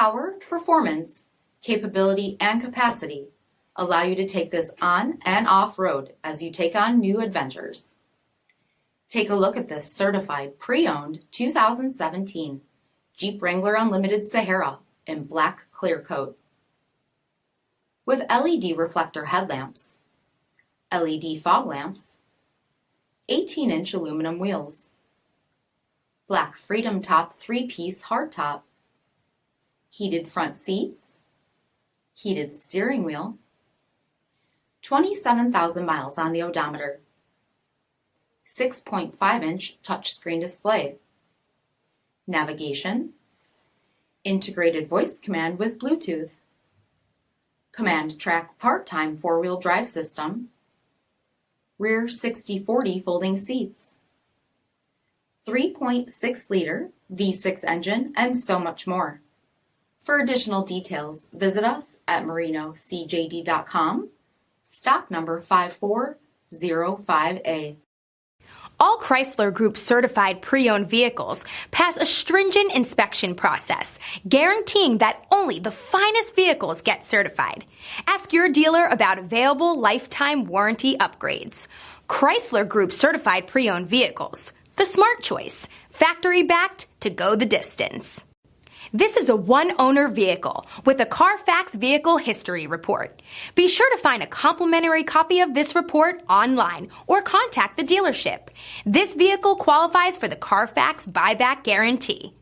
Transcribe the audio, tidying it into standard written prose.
Power, performance, capability, and capacity allow you to take this on and off-road as you take on new adventures. Take a look at this certified pre-owned 2017 Jeep Wrangler Unlimited Sahara in black clear coat. With LED reflector headlamps, LED fog lamps, 18-inch aluminum wheels, black Freedom Top 3-piece hardtop, heated front seats, heated steering wheel, 27,000 miles on the odometer, 6.5-inch touchscreen display, navigation, integrated voice command with Bluetooth, command track part-time four-wheel drive system, rear 60/40 folding seats, 3.6-liter V6 engine, and so much more. For additional details, visit us at marinocjd.com, stock number 5405A. All Chrysler Group certified pre-owned vehicles pass a stringent inspection process, guaranteeing that only the finest vehicles get certified. Ask your dealer about available lifetime warranty upgrades. Chrysler Group certified pre-owned vehicles, the smart choice, factory backed to go the distance. This is a one-owner vehicle with a CARFAX Vehicle History Report. Be sure to find a complimentary copy of this report online or contact the dealership. This vehicle qualifies for the CARFAX buyback guarantee.